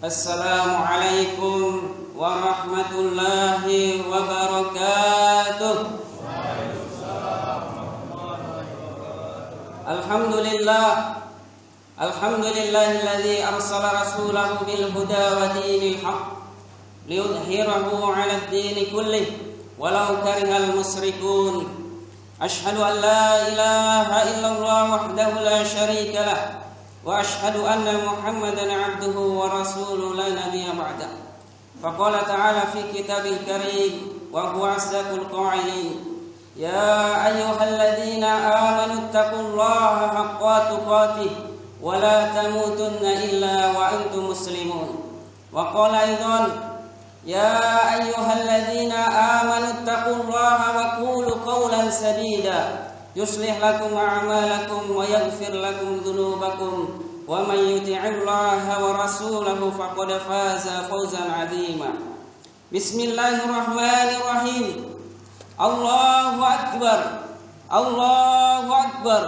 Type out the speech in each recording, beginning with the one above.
Assalamualaikum warahmatullahi wabarakatuh. Alhamdulillahilladzi arsala rasulahu bil huda wa dinil haqq liyudhhirahu 'alad dini kullih walau karihal musyrikun. Asyhadu an la ilaha illallah wahdahu la syarika lah wa asyhadu anna Muhammadan 'abduhu wa rasuluhu la nabiyya ba'dah. Faqala ta'ala fi kitabil karim wa huwa asdaqul qa'ilin. Ya ayyuhalladzina amanu taqullaha haqqa tuqatih wa la tamutunna illa wa antum muslimun. Wa qala aidan ya ayyuhalladzina amanu taqullaha wa qulu qawlan sadida yuslih lakum a'malakum wa yaghfir lakum dhunubakum wa man yuti'illaha wa rasulahu faqad faza fawzan 'azima. Bismillahirrahmanirrahim. Allahu akbar. Allahu akbar.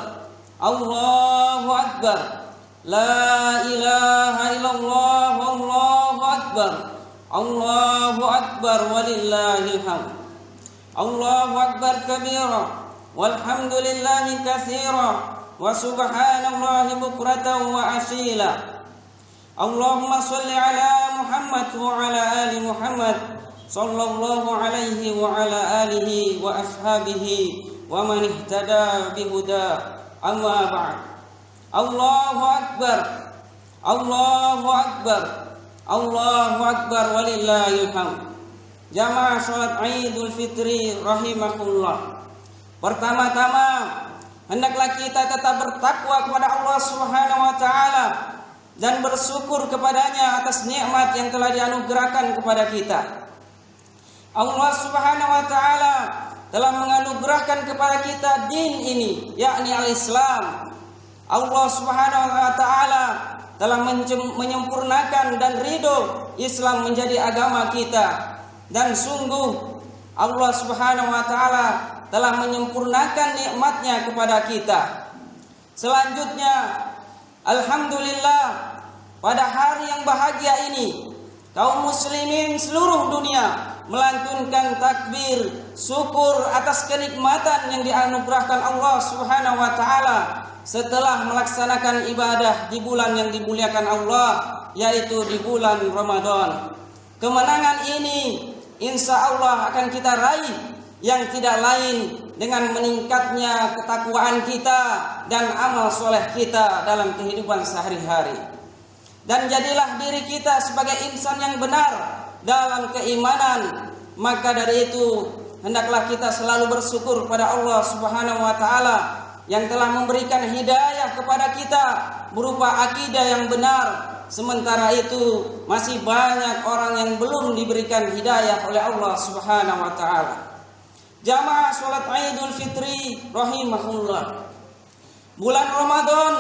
Allahu akbar. La ilaha illallah wallahu akbar. Allahu akbar walillahil hamd. Allahu akbar kabira walhamdulillahi katsira wa subhanallahi bukratan wa asila. Allahumma shalli ala Muhammad wa ala ali Muhammad sallallahu alaihi wa ala alihi wa ashabihi wa man ihtada bihuda. Amma ba'd. Allahu akbar. Allahu akbar. Allahu akbar walillahil hamd. Jamaah salat Idul Fitri rahimakumullah. Pertama-tama hendaklah kita tetap bertakwa kepada Allah Subhanahu wa taala dan bersyukur kepadanya atas nikmat yang telah dianugerahkan kepada kita. Allah Subhanahu wa taala telah menganugerahkan kepada kita din ini, yakni al-Islam. Allah Subhanahu wa taala telah menyempurnakan dan ridho Islam menjadi agama kita. Dan sungguh Allah Subhanahu wa taala telah menyempurnakan nikmatnya kepada kita. Selanjutnya, alhamdulillah, pada hari yang bahagia ini kaum muslimin seluruh dunia melantunkan takbir syukur atas kenikmatan yang dianugerahkan Allah Subhanahu wa taala setelah melaksanakan ibadah di bulan yang dimuliakan Allah, yaitu di bulan Ramadan. Kemenangan ini insya Allah akan kita raih yang tidak lain dengan meningkatnya ketakwaan kita dan amal soleh kita dalam kehidupan sehari-hari. Dan jadilah diri kita sebagai insan yang benar dalam keimanan. Maka dari itu hendaklah kita selalu bersyukur kepada Allah Subhanahu wa taala yang telah memberikan hidayah kepada kita berupa akidah yang benar. Sementara itu masih banyak orang yang belum diberikan hidayah oleh Allah Subhanahu wa taala. Jamaah salat Idul Fitri rahimahullah. Bulan Ramadan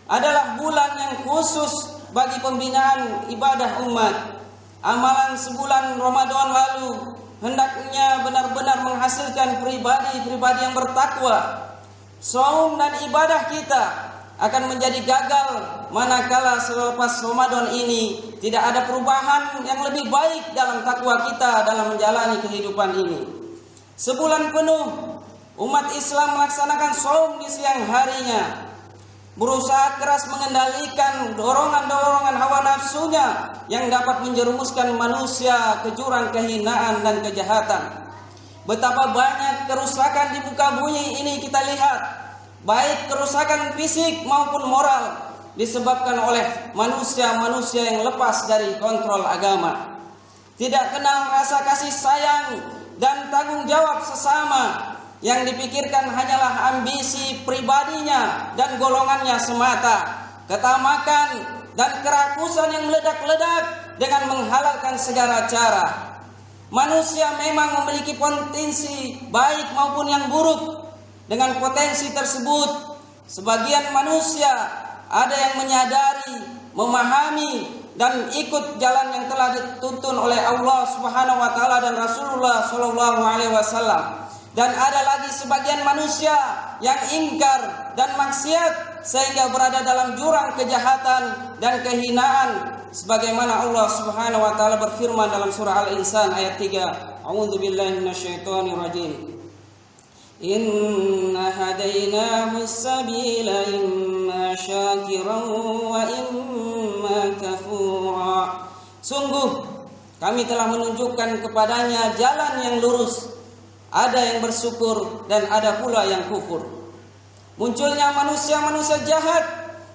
adalah bulan yang khusus bagi pembinaan ibadah umat. Amalan sebulan Ramadan lalu hendaknya benar-benar menghasilkan pribadi-pribadi yang bertakwa. Saum dan ibadah kita akan menjadi gagal manakala selepas Ramadan ini tidak ada perubahan yang lebih baik dalam takwa kita dalam menjalani kehidupan ini. Sebulan penuh umat Islam melaksanakan saum di siang harinya, berusaha keras mengendalikan dorongan-dorongan hawa nafsunya yang dapat menjerumuskan manusia ke jurang kehinaan dan kejahatan. Betapa banyak kerusakan di muka bumi ini kita lihat, baik kerusakan fisik maupun moral, disebabkan oleh manusia-manusia yang lepas dari kontrol agama, tidak kenal rasa kasih sayang dan tanggung jawab sesama. Yang dipikirkan hanyalah ambisi pribadinya dan golongannya semata, ketamakan dan kerakusan yang meledak-ledak dengan menghalalkan segala cara. Manusia memang memiliki potensi baik maupun yang buruk. Dengan potensi tersebut, sebagian manusia ada yang menyadari, memahami dan ikut jalan yang telah dituntun oleh Allah Subhanahu wa taala dan Rasulullah sallallahu alaihi wasallam. Dan ada lagi sebagian manusia yang ingkar dan maksiat sehingga berada dalam jurang kejahatan dan kehinaan, sebagaimana Allah Subhanahu wa taala berfirman dalam surah Al-Insan ayat 3, A'udzubillahi minasyaitonir rajim. Inna hadainahu as-sabila imma syakiran wa imma kafura. Sungguh kami telah menunjukkan kepadanya jalan yang lurus, ada yang bersyukur dan ada pula yang kufur. Munculnya manusia-manusia jahat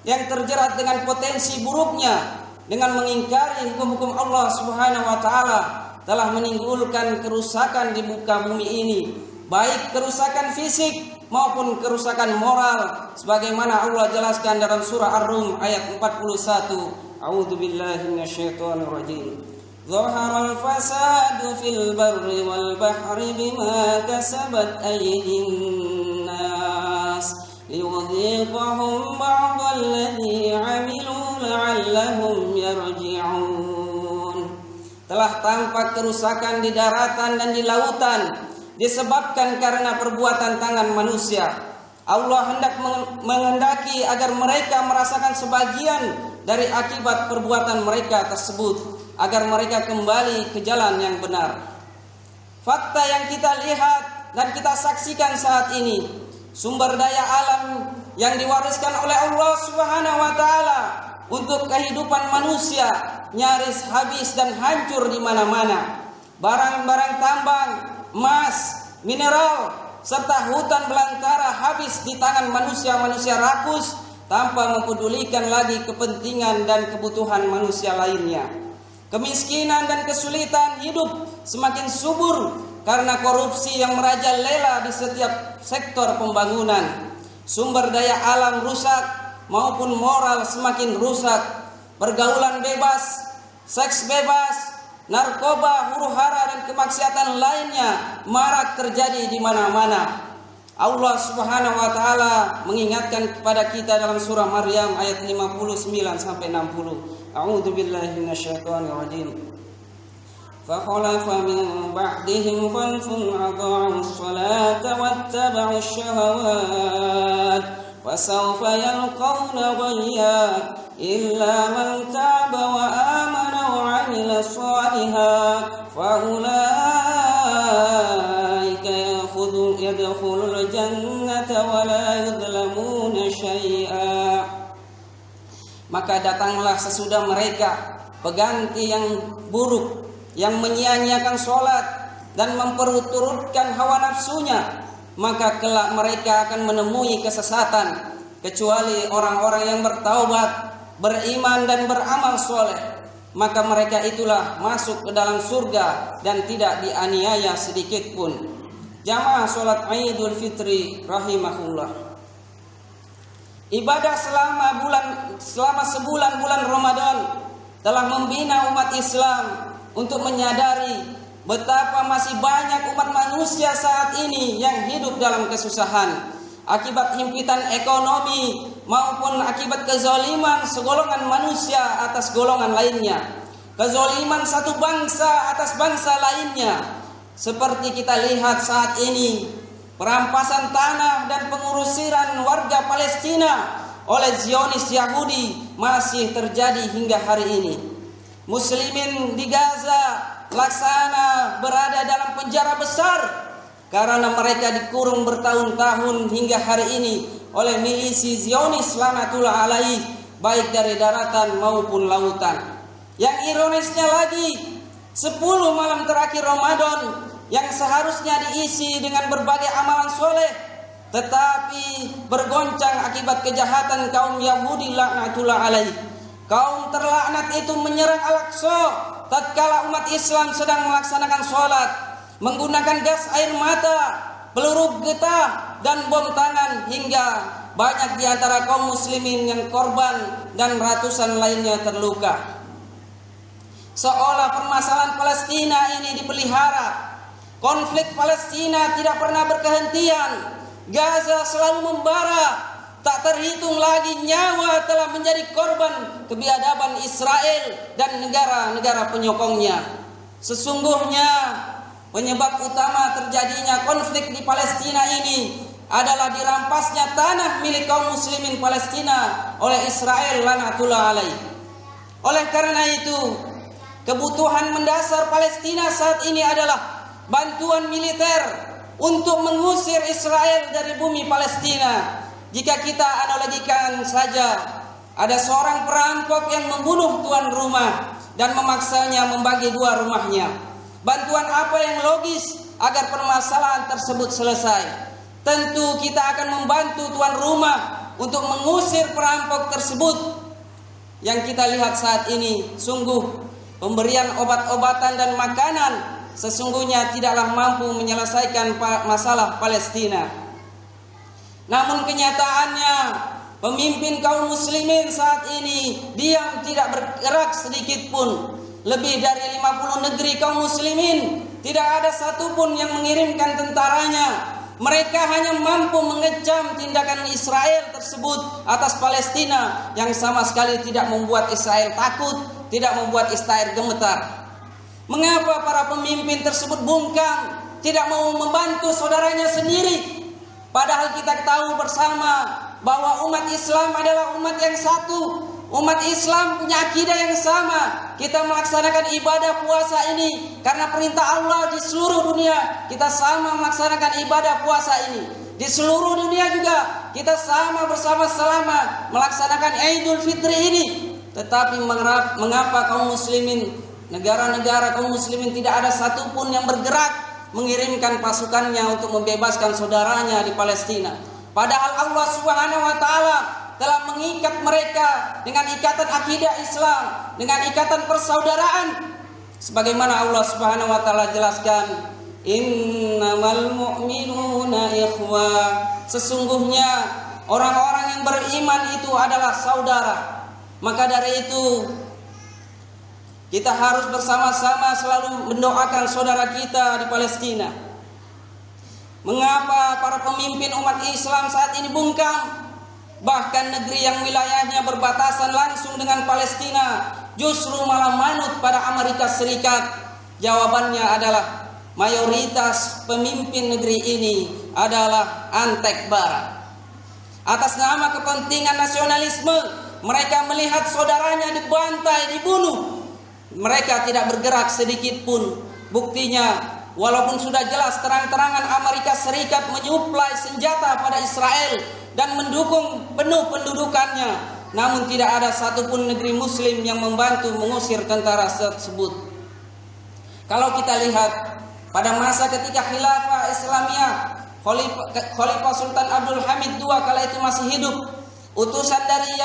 yang terjerat dengan potensi buruknya dengan mengingkari hukum-hukum Allah Subhanahu wa taala telah menimbulkan kerusakan di muka bumi ini, baik kerusakan fisik maupun kerusakan moral, sebagaimana Allah jelaskan dalam surah Ar-Rum ayat 41. A'udzubillahi minasyaitonir rajim. Zaharal fasadu fil barri wal bahri bima kasabat aydin nas liyudhiqahum ba'dal ladzi 'amilu la'allahum yarji'un. Telah tampak kerusakan di daratan dan di lautan disebabkan karena perbuatan tangan manusia. Allah hendak menghendaki agar mereka merasakan sebagian dari akibat perbuatan mereka tersebut, agar mereka kembali ke jalan yang benar. Fakta yang kita lihat dan kita saksikan saat ini, sumber daya alam yang diwariskan oleh Allah Subhanahu wa taala untuk kehidupan manusia nyaris habis dan hancur di mana-mana. Barang-barang tambang, emas, mineral, serta hutan belantara habis di tangan manusia-manusia rakus tanpa mempedulikan lagi kepentingan dan kebutuhan manusia lainnya. Kemiskinan dan kesulitan hidup semakin subur karena korupsi yang merajalela di setiap sektor pembangunan. Sumber daya alam rusak maupun moral semakin rusak. Pergaulan bebas, seks bebas, narkoba, huru-hara dan kemaksiatan lainnya marak terjadi di mana-mana. Allah Subhanahu wa taala mengingatkan kepada kita dalam surah Maryam ayat 59 sampai 60. A'udzu billahi minasyaitonir rajim. Fa khalafa min ba'dihim khalfun adha'u as-salata wattaba'u asy-syahawat wa sawfa yalqawna ghayya illa man taba wa amana wa 'amila shalihan fa yadkhulul jannata wa la yudlamuna syai'a. Maka datanglah sesudah mereka pengganti yang buruk, yang menyia-nyiakan sholat dan memperturutkan hawa nafsunya, maka kelak mereka akan menemui kesesatan, kecuali orang-orang yang bertaubat, beriman dan beramal soleh. Maka mereka itulah masuk ke dalam surga dan tidak dianiaya sedikit pun. Jamaah sholat Idul Fitri rahimahullah. Ibadah selama sebulan bulan Ramadan telah membina umat Islam untuk menyadari betapa masih banyak umat manusia saat ini yang hidup dalam kesusahan akibat himpitan ekonomi maupun akibat kezaliman segolongan manusia atas golongan lainnya, kezaliman satu bangsa atas bangsa lainnya. Seperti kita lihat saat ini, perampasan tanah dan pengurusiran warga Palestina oleh Zionis Yahudi masih terjadi hingga hari ini. Muslimin di Gaza laksana berada dalam penjara besar karena mereka dikurung bertahun-tahun hingga hari ini oleh milisi Zionis laknatullah alaih, baik dari daratan maupun lautan. Yang ironisnya lagi, 10 malam terakhir Ramadan yang seharusnya diisi dengan berbagai amalan soleh, tetapi bergoncang akibat kejahatan kaum Yahudi laknatullah alaih. Kaum terlaknat itu menyerang Al-Aqsa tatkala umat Islam sedang melaksanakan sholat, menggunakan gas air mata, peluru getah dan bom tangan, hingga banyak di antara kaum muslimin yang korban dan ratusan lainnya terluka. Seolah permasalahan Palestina ini dipelihara. Konflik Palestina tidak pernah berkehentian. Gaza selalu membara. Tak terhitung lagi nyawa telah menjadi korban kebiadaban Israel dan negara-negara penyokongnya. Sesungguhnya penyebab utama terjadinya konflik di Palestina ini adalah dirampasnya tanah milik kaum muslimin Palestina oleh Israel laknatullah alaih. Oleh karena itu, kebutuhan mendasar Palestina saat ini adalah bantuan militer untuk mengusir Israel dari bumi Palestina. Jika kita analogikan saja, ada seorang perampok yang membunuh tuan rumah dan memaksanya membagi dua rumahnya. Bantuan apa yang logis agar permasalahan tersebut selesai? Tentu kita akan membantu tuan rumah untuk mengusir perampok tersebut. Yang kita lihat saat ini, sungguh pemberian obat-obatan dan makanan sesungguhnya tidaklah mampu menyelesaikan masalah Palestina. Namun kenyataannya, pemimpin kaum muslimin saat ini diam tidak bergerak sedikit pun. Lebih dari 50 negeri kaum muslimin tidak ada satupun yang mengirimkan tentaranya. Mereka hanya mampu mengecam tindakan Israel tersebut atas Palestina yang sama sekali tidak membuat Israel takut, tidak membuat Israel gemetar. Mengapa para pemimpin tersebut bungkam, tidak mau membantu saudaranya sendiri? Padahal kita tahu bersama bahwa umat Islam adalah umat yang satu. Umat Islam punya akidah yang sama. Kita melaksanakan ibadah puasa ini karena perintah Allah di seluruh dunia. Kita sama melaksanakan ibadah puasa ini. Di seluruh dunia juga kita sama bersama-sama melaksanakan Idul Fitri ini. Tetapi mengapa kaum muslimin, negara-negara kaum muslimin tidak ada satupun yang bergerak mengirimkan pasukannya untuk membebaskan saudaranya di Palestina? Padahal Allah Subhanahu wa taala telah mengikat mereka dengan ikatan akidah Islam, dengan ikatan persaudaraan. Sebagaimana Allah Subhanahu wa taala jelaskan, innamal mu'minuna ikhwah. Sesungguhnya orang-orang yang beriman itu adalah saudara. Maka dari itu kita harus bersama-sama selalu mendoakan saudara kita di Palestina. Mengapa para pemimpin umat Islam saat ini bungkam? Bahkan negeri yang wilayahnya berbatasan langsung dengan Palestina justru malah manut pada Amerika Serikat. Jawabannya adalah mayoritas pemimpin negeri ini adalah antek barat. Atas nama kepentingan nasionalisme, mereka melihat saudaranya dibantai, dibunuh. Mereka tidak bergerak sedikit pun. Buktinya, walaupun sudah jelas terang-terangan Amerika Serikat menyuplai senjata pada Israel dan mendukung penuh pendudukannya, namun tidak ada satupun negeri muslim yang membantu mengusir tentara tersebut. Kalau kita lihat pada masa ketika khilafah Islamiyah, Khalifah Sultan Abdul Hamid II kala itu masih hidup, utusan dari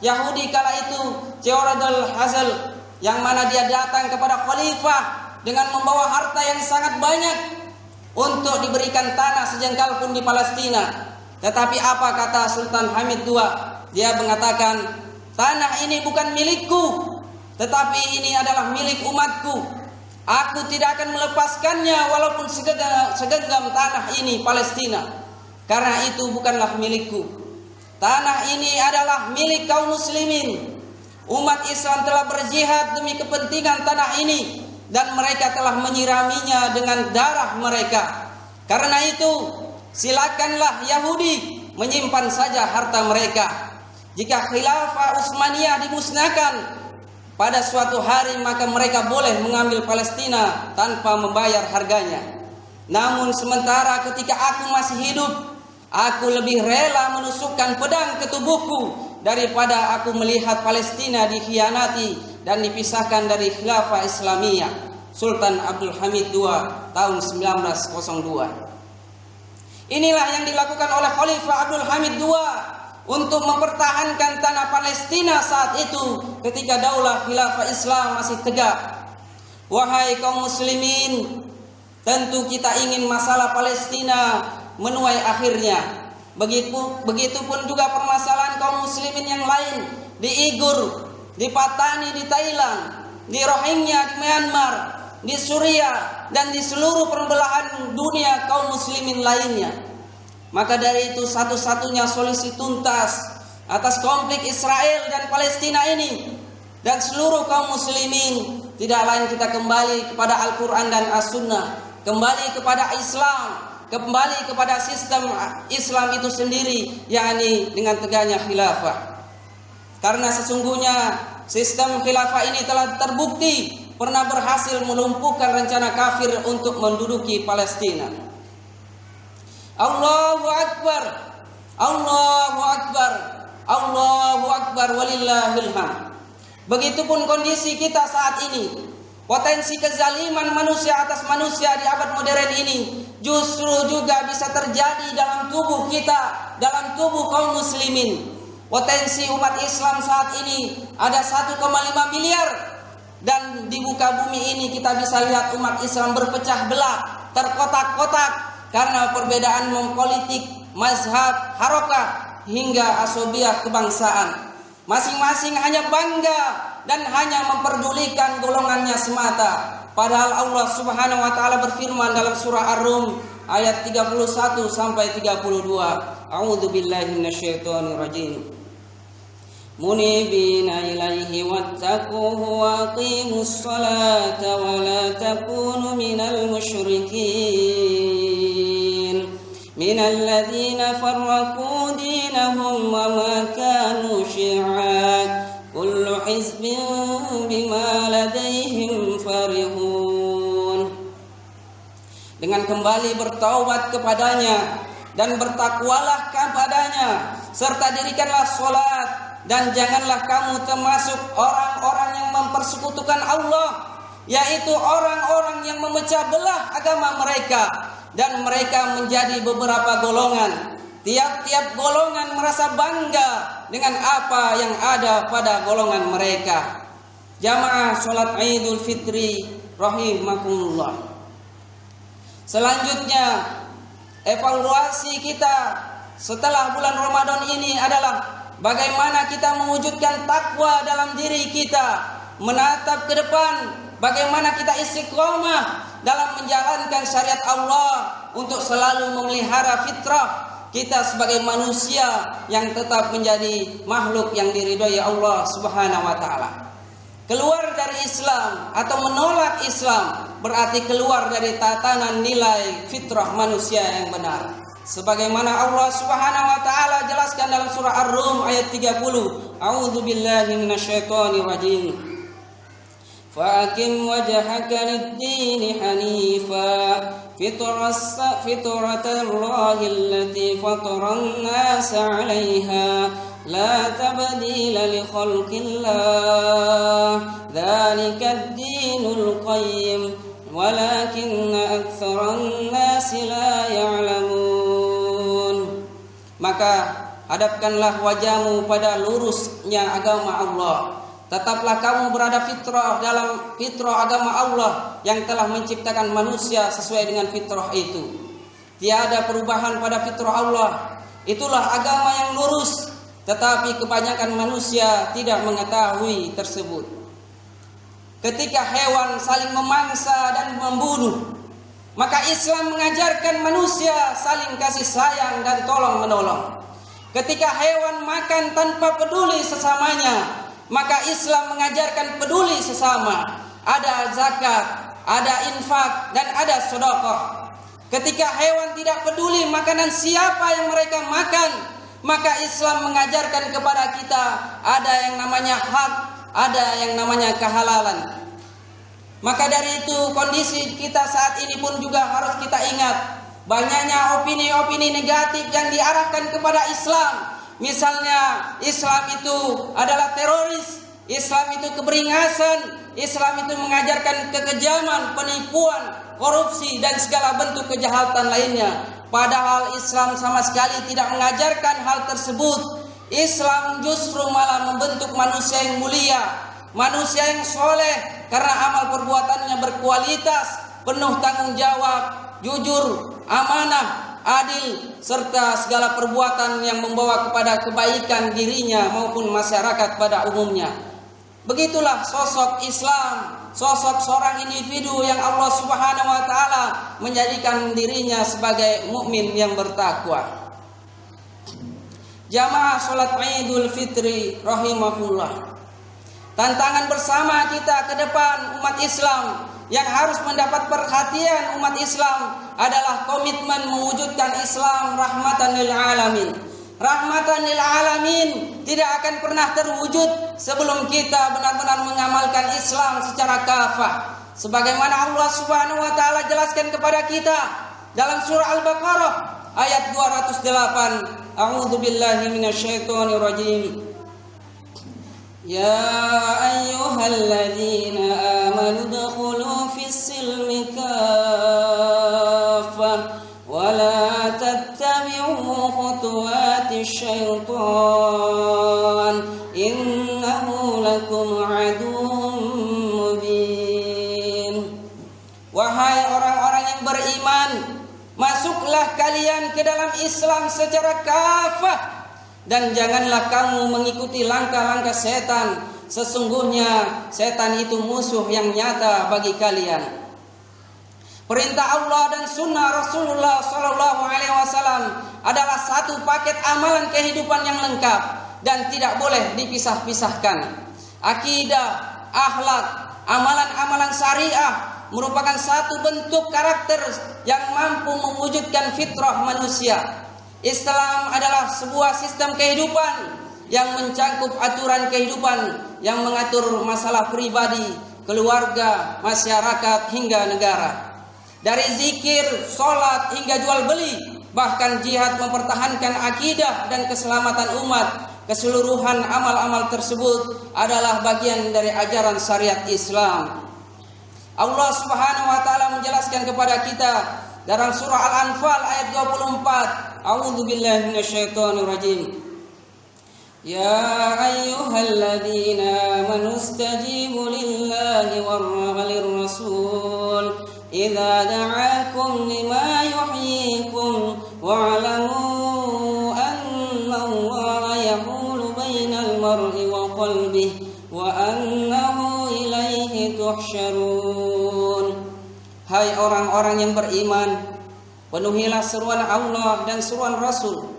Yahudi kala itu, Theodor Herzl, yang mana dia datang kepada khalifah dengan membawa harta yang sangat banyak untuk diberikan tanah sejengkal pun di Palestina. Tetapi apa kata Sultan Hamid II? Dia mengatakan, tanah ini bukan milikku, tetapi ini adalah milik umatku. Aku tidak akan melepaskannya walaupun segenggam tanah ini Palestina, karena itu bukanlah milikku. Tanah ini adalah milik kaum muslimin. Umat Islam telah berjihad demi kepentingan tanah ini, dan mereka telah menyiraminya dengan darah mereka. Karena itu, silakanlah Yahudi menyimpan saja harta mereka. Jika khilafah Utsmaniyah dimusnahkan pada suatu hari, maka mereka boleh mengambil Palestina tanpa membayar harganya. Namun sementara ketika aku masih hidup, aku lebih rela menusukkan pedang ke tubuhku daripada aku melihat Palestina dikhianati dan dipisahkan dari khilafah Islamiyah. Sultan Abdul Hamid II tahun 1902. Inilah yang dilakukan oleh Khalifah Abdul Hamid II untuk mempertahankan tanah Palestina saat itu ketika daulah khilafah Islam masih tegak. Wahai kaum muslimin, tentu kita ingin masalah Palestina menuai akhirnya. Begitupun juga permasalahan kaum muslimin yang lain di Uighur, di Patani di Thailand, di Rohingya di Myanmar, di Suriah, dan di seluruh perbelahan dunia kaum muslimin lainnya. Maka dari itu satu-satunya solusi tuntas atas konflik Israel dan Palestina ini dan seluruh kaum muslimin tidak lain kita kembali kepada Al-Quran dan As-Sunnah, kembali kepada Islam, kembali kepada sistem Islam itu sendiri, yakni dengan tegaknya khilafah. Karena sesungguhnya sistem khilafah ini telah terbukti pernah berhasil melumpuhkan rencana kafir untuk menduduki Palestina. Allahu Akbar, Allahu Akbar, Allahu Akbar, walillahil hamd. Begitupun kondisi kita saat ini. Potensi kezaliman manusia atas manusia di abad modern ini justru juga bisa terjadi dalam tubuh kita, dalam tubuh kaum muslimin. Potensi umat Islam saat ini ada 1,5 miliar, dan di muka bumi ini kita bisa lihat umat Islam berpecah belah, terkotak-kotak karena perbedaan politik, mazhab, harokah hingga asobiah kebangsaan. Masing-masing hanya bangga dan hanya memperdulikan golongannya semata. Padahal Allah Subhanahu wa taala berfirman dalam surah Ar-Rum ayat 31 sampai 32. A'udzu billahi minasyaitonir rajim. Munibina ilaihi wattaquhu wa aqimus salata wa la takunu minal musyrikin. Minal ladzina farraqu dinahum wa ma kanu syi'a. Kullu hizbin bima ladaihim farihun. Dengan kembali bertaubat kepadanya dan bertakwalah kepadanya, serta dirikanlah sholat, dan janganlah kamu termasuk orang-orang yang mempersekutukan Allah, yaitu orang-orang yang memecah belah agama mereka, dan mereka menjadi beberapa golongan. Tiap-tiap golongan merasa bangga dengan apa yang ada pada golongan mereka. Jamaah sholat Idul Fitri rahimakumullah. Selanjutnya, evaluasi kita setelah bulan Ramadan ini adalah bagaimana kita mewujudkan takwa dalam diri kita, menatap ke depan, bagaimana kita istiqomah dalam menjalankan syariat Allah untuk selalu memelihara fitrah kita sebagai manusia yang tetap menjadi makhluk yang diridhoi Allah Subhanahu wa taala. Keluar dari Islam atau menolak Islam berarti keluar dari tatanan nilai fitrah manusia yang benar. Sebagaimana Allah Subhanahu wa taala jelaskan dalam surah Ar-Rum ayat 30. A'udzu billahi minasyaitonir rajim. Fa'akim wajhaka lid-din hanifa fitratallahi allati fataran nas 'alaiha la tabdila li khalqillah dzalika ad-dinul qayyim walakinna aktsaran nas la ya'lamun. Maka hadapkanlah wajahmu pada lurusnya agama Allah. Tetaplah kamu berada fitrah dalam fitrah agama Allah yang telah menciptakan manusia sesuai dengan fitrah itu. Tiada perubahan pada fitrah Allah. Itulah agama yang lurus. Tetapi kebanyakan manusia tidak mengetahui tersebut. Ketika hewan saling memangsa dan membunuh, maka Islam mengajarkan manusia saling kasih sayang dan tolong menolong. Ketika hewan makan tanpa peduli sesamanya, maka Islam mengajarkan peduli sesama. Ada zakat, ada infak, dan ada sedekah. Ketika hewan tidak peduli makanan siapa yang mereka makan, maka Islam mengajarkan kepada kita ada yang namanya hak, ada yang namanya kehalalan. Maka dari itu kondisi kita saat ini pun juga harus kita ingat banyaknya opini-opini negatif yang diarahkan kepada Islam. Misalnya Islam itu adalah teroris, Islam itu keberingasan, Islam itu mengajarkan kekejaman, penipuan, korupsi, dan segala bentuk kejahatan lainnya. Padahal Islam sama sekali tidak mengajarkan hal tersebut. Islam justru malah membentuk manusia yang mulia, manusia yang soleh, karena amal perbuatannya berkualitas, penuh tanggung jawab, jujur, amanah, adil, serta segala perbuatan yang membawa kepada kebaikan dirinya maupun masyarakat pada umumnya. Begitulah sosok Islam, sosok seorang individu yang Allah Subhanahu wa taala menjadikan dirinya sebagai mukmin yang bertakwa. Jamaah salat Idul Fitri rahimakumullah. Tantangan bersama kita ke depan umat Islam yang harus mendapat perhatian umat Islam adalah komitmen mewujudkan Islam rahmatan lil alamin. Rahmatan lil alamin tidak akan pernah terwujud sebelum kita benar-benar mengamalkan Islam secara kafah. Sebagaimana Allah Subhanahu wa taala jelaskan kepada kita dalam surah Al-Baqarah ayat 208. A'udzu billahi minasyaitonir rajim. Ya ayyuhalladzina amanu dkhulu fis-silmi kaffah wa la tattabi'u khutuwatis syaitan innahu lakum aduwwun mubin. Wahai orang-orang yang beriman, masuklah kalian ke dalam Islam secara kafah dan janganlah kamu mengikuti langkah-langkah setan. Sesungguhnya setan itu musuh yang nyata bagi kalian. Perintah Allah dan sunnah Rasulullah SAW adalah satu paket amalan kehidupan yang lengkap dan tidak boleh dipisah-pisahkan. Akidah, akhlak, amalan-amalan syariah merupakan satu bentuk karakter yang mampu mewujudkan fitrah manusia. Islam adalah sebuah sistem kehidupan yang mencakup aturan kehidupan yang mengatur masalah pribadi, keluarga, masyarakat hingga negara. Dari zikir, sholat hingga jual beli, bahkan jihad mempertahankan akidah dan keselamatan umat. Keseluruhan amal-amal tersebut adalah bagian dari ajaran syariat Islam. Allah Subhanahu wa taala menjelaskan kepada kita dalam surah Al-Anfal ayat 24. A'udzu billahi minasyaitonir rajim. Ya ayyuhalladzina amanu istajibu lillahi walir rasul idza da'akum lima yuhyikum wa'lamu anna Allaha yahulu bainal mar'i wa qalbihi wa annahu ilaihi tuhsyarun. Hai orang-orang yang beriman, penuhilah seruan Allah dan seruan Rasul.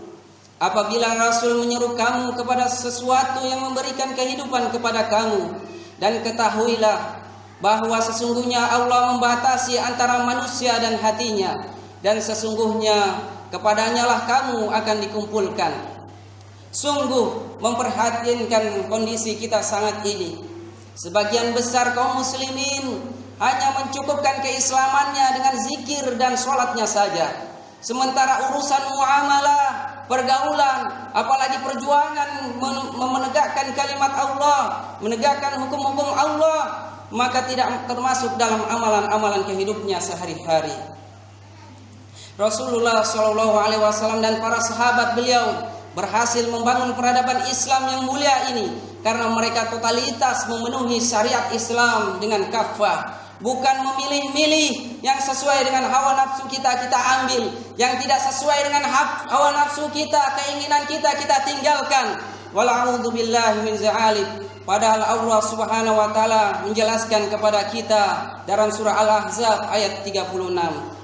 Apabila Rasul menyeru kamu kepada sesuatu yang memberikan kehidupan kepada kamu, dan ketahuilah bahwa sesungguhnya Allah membatasi antara manusia dan hatinya, dan sesungguhnya kepadanyalah kamu akan dikumpulkan. Sungguh memperhatikan kondisi kita sangat ini. Sebagian besar kaum muslimin hanya mencukupkan keislamannya dengan zikir dan sholatnya saja. Sementara urusan muamalah, pergaulan, apalagi perjuangan menegakkan kalimat Allah, menegakkan hukum-hukum Allah, maka tidak termasuk dalam amalan-amalan kehidupnya sehari-hari. Rasulullah SAW dan para sahabat beliau berhasil membangun peradaban Islam yang mulia ini karena mereka totalitas memenuhi syariat Islam dengan kafah. Bukan memilih-milih yang sesuai dengan hawa nafsu kita ambil, yang tidak sesuai dengan hawa nafsu kita, keinginan kita tinggalkan. Wala'udzubillahi min za'alik. Padahal Allah Subhanahu wa taala menjelaskan kepada kita dalam surah Al-Ahzab ayat 36.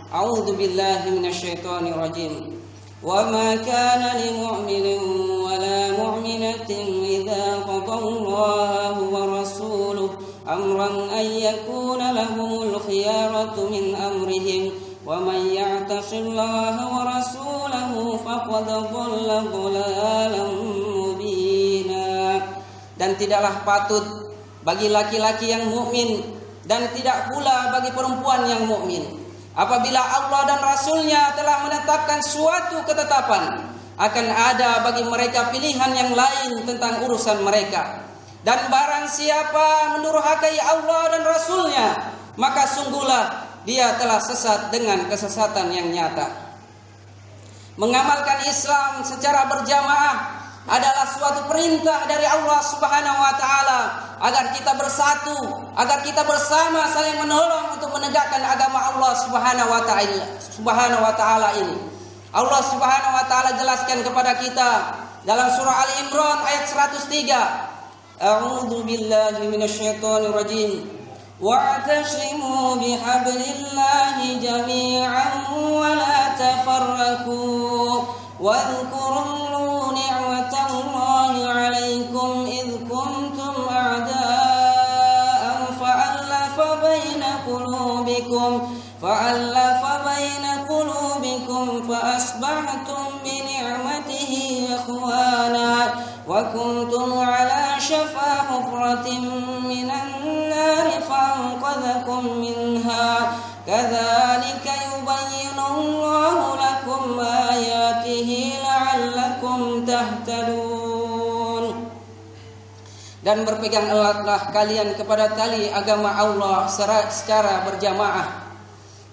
A'udzubillahi minasyaitonir rajim. Wa ma kana lil mu'minin wa la mu'minatin idza qadallahu wa rasuluhu amran ay yakuna lahumul khiyaratu min amrihim wa man ya'tasillaha wa rasulahu faqad dhalla dhalalan mubina. Dan tidaklah patut bagi laki-laki yang mukmin dan tidak pula bagi perempuan yang mukmin apabila Allah dan Rasulnya telah menetapkan suatu ketetapan, akan ada bagi mereka pilihan yang lain tentang urusan mereka. Dan barang siapa mendurhakai Allah dan Rasulnya, maka sungguhlah dia telah sesat dengan kesesatan yang nyata. Mengamalkan Islam secara berjamaah adalah suatu perintah dari Allah Subhanahu wa taala agar kita bersatu, agar kita bersama saling menolong untuk menegakkan agama Allah Subhanahu wa taala ini. Allah Subhanahu wa taala jelaskan kepada kita dalam surah Ali Imran ayat 103. A'udzu billahi minasyaitonir rajim. Wa'tasimu bihablillahi jami'an wa la tafarraqu wadhkuru ni'matallahi 'alaikum idh kuntum a'daa shajaratin minan nari fanqadhakum minha kadzalika yubayyinullahu lakum ayatihi la'allakum tahtadun. Dan berpegang eratlah kalian kepada tali agama Allah secara berjamaah,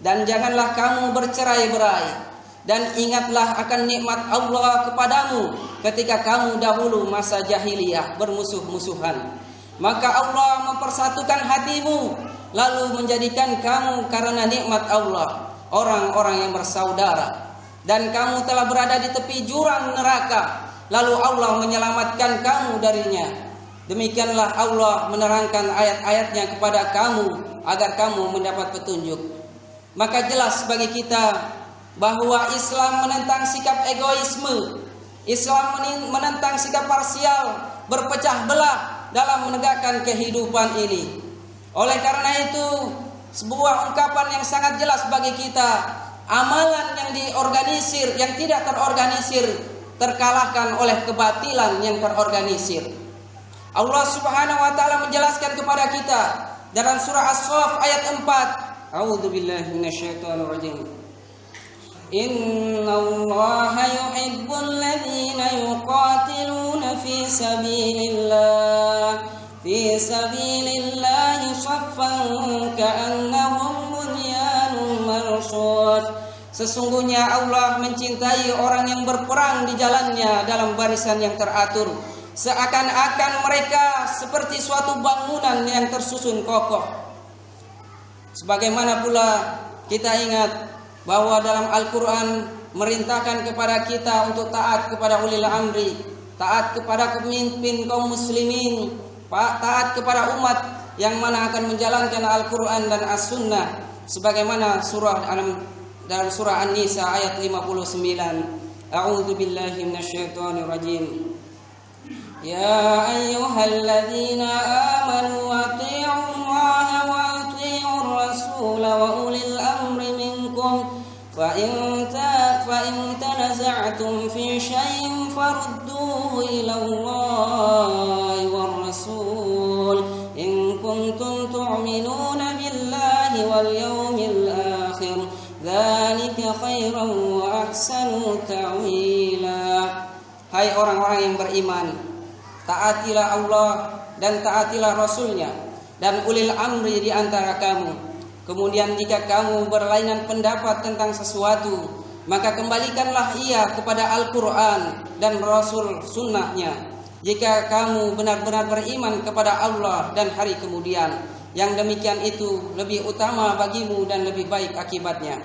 dan janganlah kamu bercerai-berai. Dan ingatlah akan nikmat Allah kepadamu ketika kamu dahulu masa jahiliyah bermusuh-musuhan. Maka Allah mempersatukan hatimu, lalu menjadikan kamu karena nikmat Allah orang-orang yang bersaudara. Dan kamu telah berada di tepi jurang neraka, lalu Allah menyelamatkan kamu darinya. Demikianlah Allah menerangkan ayat-ayatnya kepada kamu agar kamu mendapat petunjuk. Maka jelas bagi kita bahwa Islam menentang sikap egoisme, Islam menentang sikap parsial, berpecah belah dalam menegakkan kehidupan ini. Oleh karena itu, sebuah ungkapan yang sangat jelas bagi kita, amalan yang diorganisir, yang tidak terorganisir, terkalahkan oleh kebatilan yang terorganisir. Allah Subhanahu wa taala menjelaskan kepada kita dalam surah As-Saff ayat 4. A'udzubillahi minasyaitonir rajim. Innallaha yuhibbul ladzina yuqatiluna fi sabilillahi saffan ka'annahum bunyanun marshud. Sesungguhnya Allah mencintai orang yang berperang di jalannya dalam barisan yang teratur, seakan-akan mereka seperti suatu bangunan yang tersusun kokoh. Sebagaimana pula kita ingat bahwa dalam Al-Quran merintahkan kepada kita untuk taat kepada ulil amri, taat kepada pemimpin kaum muslimin, taat kepada umat yang mana akan menjalankan Al-Quran dan As-Sunnah, sebagaimana dalam surah An-Nisa ayat 59. A'udzu billahi minasyaitonir rajim. Ya ayyuhalladzina amanu athi'ullaha wa athi'ur rasul wa ulil amri minkum fa in tanaza'tum fi syai'in farudduhu ila Allahi war rasul in kuntum tu'minuna billahi wal yawmil akhir dzalika khairan wa ahsanu ta'wila. Hai orang-orang yang beriman, taatilah Allah dan taatilah Rasulnya dan ulil amri di antara kamu. Kemudian jika kamu berlainan pendapat tentang sesuatu, maka kembalikanlah ia kepada Al-Quran dan Rasul sunnahnya. Jika kamu benar-benar beriman kepada Allah dan hari kemudian, yang demikian itu lebih utama bagimu dan lebih baik akibatnya.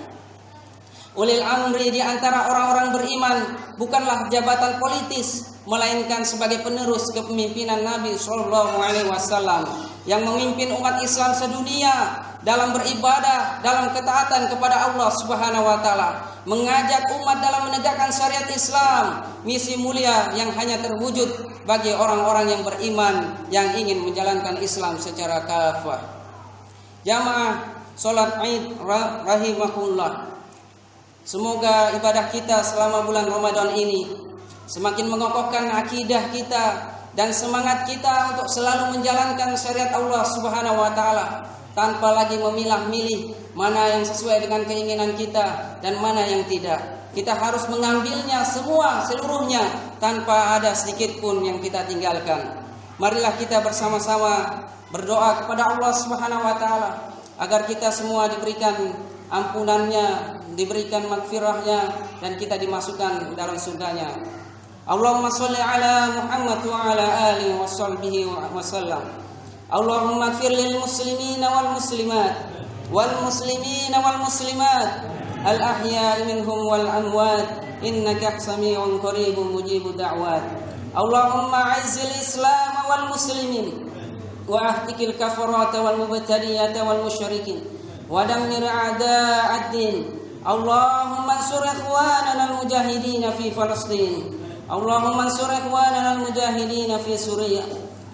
Ulil amri di antara orang-orang beriman bukanlah jabatan politis, melainkan sebagai penerus kepemimpinan Nabi Shallallahu Alaihi Wasallam yang memimpin umat Islam sedunia dalam beribadah, dalam ketaatan kepada Allah Subhanahu Wa Taala, mengajak umat dalam menegakkan syariat Islam, misi mulia yang hanya terwujud bagi orang-orang yang beriman yang ingin menjalankan Islam secara kafah. Jamaah salat Id rahimakumullah. Semoga ibadah kita selama bulan Ramadan ini semakin mengokohkan akidah kita dan semangat kita untuk selalu menjalankan syariat Allah Subhanahu wa taala tanpa lagi memilah-milih mana yang sesuai dengan keinginan kita dan mana yang tidak. Kita harus mengambilnya seluruhnya tanpa ada sedikit pun yang kita tinggalkan. Marilah kita bersama-sama berdoa kepada Allah Subhanahu wa taala agar kita semua diberikan ampunannya, diberikan magfirahnya, dan kita dimasukkan dalam surganya. Allahumma sholli ala Muhammad wa ala alihi wa sahbihi wa sallam. Allahumma ighfir lil muslimina wal muslimat al ahya'i minhum wal amwat innaka sami'un qaribun mujibud da'wat. Allahumma a'izzil islam wal muslimin wa ahtikil kafarata wal mubtadiyata wal musyrikin wa dammir a'da'ad-din. Allahumma ansur ikhwanana al-mujahidin fi Palestin. Allahumma ansur ikhwanana al-mujahidin fi Suriah.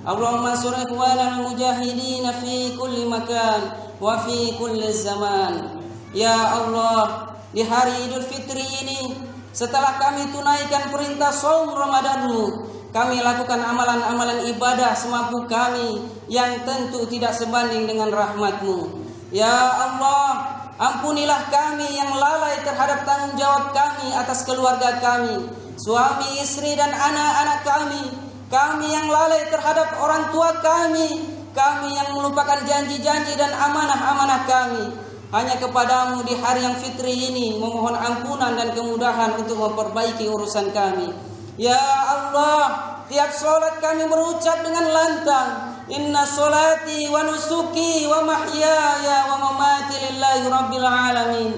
Allahumma ansur ikhwanana al-mujahidin fi kulli makan wa fi kulli zaman. Ya Allah, di hari Idul Fitri ini, setelah kami tunaikan perintah saum Ramadan-Mu, kami lakukan amalan-amalan ibadah semampu kami yang tentu tidak sebanding dengan rahmat-Mu. Ya Allah, ampunilah kami yang lalai terhadap tanggung jawab kami atas keluarga kami, suami, istri dan anak-anak kami. Kami yang lalai terhadap orang tua kami yang melupakan janji-janji dan amanah-amanah kami. Hanya kepadamu di hari yang fitri ini memohon ampunan dan kemudahan untuk memperbaiki urusan kami. Ya Allah, tiap sholat kami berucap dengan lantang, inna sholati wa nusuki wa mahyaya wa mamati lillahi rabbil alamin.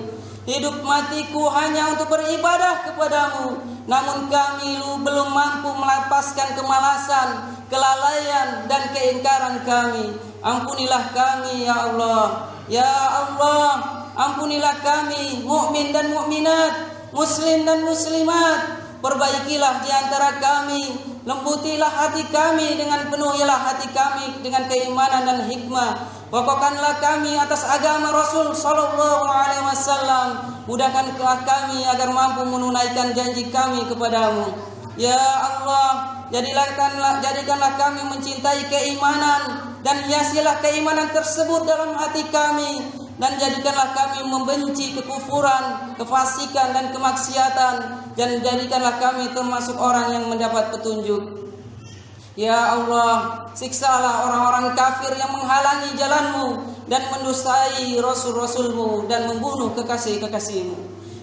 Hidup matiku hanya untuk beribadah kepadamu, namun kami belum mampu melepaskan kemalasan, kelalaian dan keingkaran kami. Ampunilah kami ya Allah. Ya Allah, ampunilah kami mukmin dan mukminat, muslim dan muslimat. Perbaikilah di antara kami, lembutilah hati kami dengan penuhilah hati kami dengan keimanan dan hikmah. Kokohkanlah kami atas agama Rasul sallallahu alaihi wasallam. Mudahkanlah kami agar mampu menunaikan janji kami kepadamu. Ya Allah, jadikanlah kami mencintai keimanan dan hiasilah keimanan tersebut dalam hati kami, dan jadikanlah kami membenci kekufuran, kefasikan dan kemaksiatan, dan jadikanlah kami termasuk orang yang mendapat petunjuk. Ya Allah, siksalah orang-orang kafir yang menghalangi jalan-Mu dan mendustai Rasul-Rasul-Mu dan membunuh kekasih-kekasih-Mu.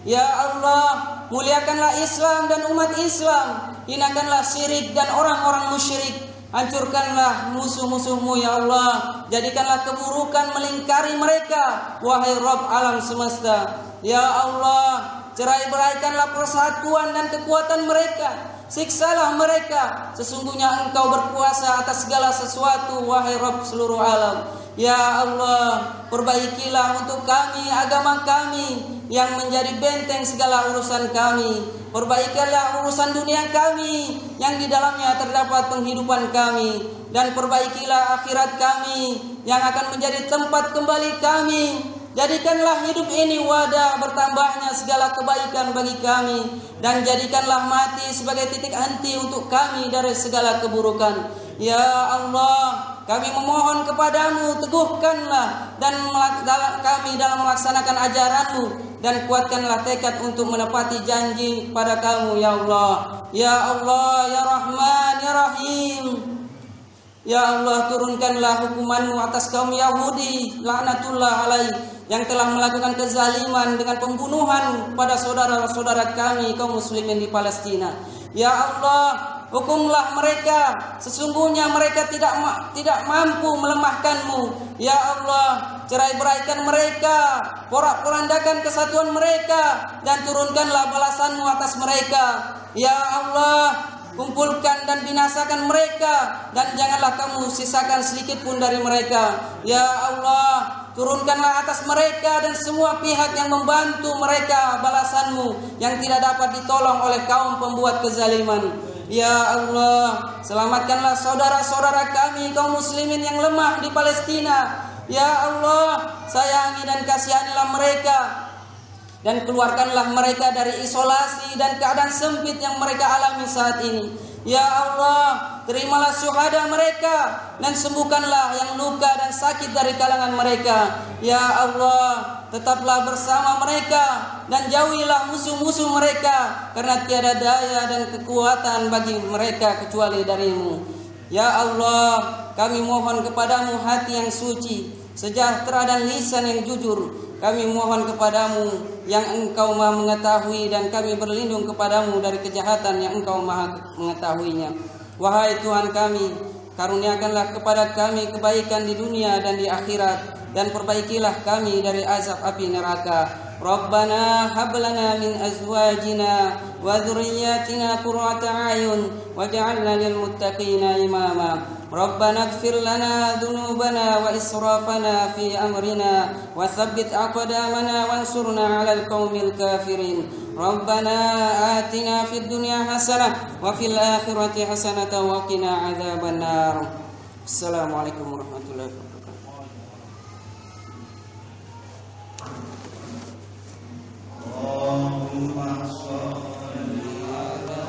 Ya Allah, muliakanlah Islam dan umat Islam, hinakanlah syirik dan orang-orang musyrik. Hancurkanlah musuh-musuh-Mu ya Allah. Jadikanlah keburukan melingkari mereka, wahai Rabb alam semesta. Ya Allah, cerai-beraikanlah persatuan dan kekuatan mereka. Siksalah mereka, sesungguhnya Engkau berkuasa atas segala sesuatu, wahai Rabb seluruh alam. Ya Allah, perbaikilah untuk kami agama kami yang menjadi benteng segala urusan kami. Perbaikilah urusan dunia kami yang di dalamnya terdapat penghidupan kami, dan perbaikilah akhirat kami yang akan menjadi tempat kembali kami. Jadikanlah hidup ini wadah bertambahnya segala kebaikan bagi kami, dan jadikanlah mati sebagai titik henti untuk kami dari segala keburukan. Ya Allah, kami memohon kepadamu, teguhkanlah kami dalam melaksanakan ajaran-Mu, dan kuatkanlah tekad untuk menepati janji pada kamu ya Allah. Ya Allah, ya Rahman, ya Rahim. Ya Allah, turunkanlah hukuman-Mu atas kaum Yahudi laknatullah alaih yang telah melakukan kezaliman dengan pembunuhan pada saudara-saudara kami kaum muslimin di Palestina. Ya Allah, hukumlah mereka, sesungguhnya mereka tidak mampu melemahkan-Mu. Ya Allah, cerai-beraikan mereka, porak-porandakan kesatuan mereka, dan turunkanlah balasan-Mu atas mereka. Ya Allah, kumpulkan dan binasakan mereka, dan janganlah Kamu sisakan sedikit pun dari mereka. Ya Allah, turunkanlah atas mereka dan semua pihak yang membantu mereka balasan-Mu yang tidak dapat ditolong oleh kaum pembuat kezaliman. Ya Allah, selamatkanlah saudara-saudara kami kaum muslimin yang lemah di Palestina. Ya Allah, sayangi dan kasihanilah mereka, dan keluarkanlah mereka dari isolasi dan keadaan sempit yang mereka alami saat ini. Ya Allah, terimalah syuhada mereka, dan sembuhkanlah yang luka dan sakit dari kalangan mereka. Ya Allah, tetaplah bersama mereka, dan jauhilah musuh-musuh mereka, karena tiada daya dan kekuatan bagi mereka kecuali dari-Mu. Ya Allah, kami mohon kepadamu hati yang suci, sejahtera dan lisan yang jujur. Kami mohon kepadamu yang Engkau maha mengetahui, dan kami berlindung kepadamu dari kejahatan yang Engkau maha mengetahuinya. Wahai Tuhan kami, karuniakanlah kepada kami kebaikan di dunia dan di akhirat, dan perbaikilah kami dari azab api neraka. Rabbana hab lana min azwajina wa dhurriyyatina qurrata a'yun waj'alna lil muttaqina imama. Rabbana ighfir lana dhunubana wa israfana fi amrina wa tsabbit aqdamana wansurna 'alal qaumil kafirin. Rabbana atina fid dunya hasanah wa fil akhirati hasanah wa qina 'adzabannar. Assalamualaikum warahmatullahi wabarakatuh. Allahumma shalli ala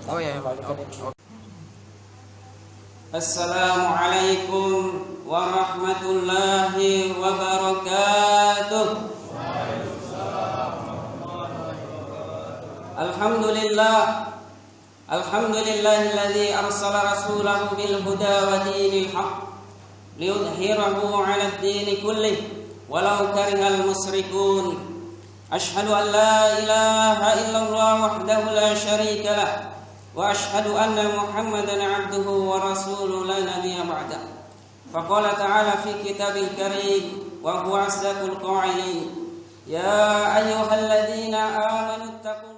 Oh ya. Assalamualaikum warahmatullahi wabarakatuh. Alhamdulillahilladzi arsala rasulahu bil huda wa dinil haqq liyudhhirahu 'ala ad-din kullih walau karihal musyrikun. Ashhadu an la ilaha illallah wahdahu la syarika lah wa ashhadu anna Muhammadan 'abduhu wa rasuluhu la nabiyya ba'dah. Faqala ta'ala fi kitabil karim wa huwa asdaqul qa'ilin. Ya ayyuhalladzina amanu ittaqu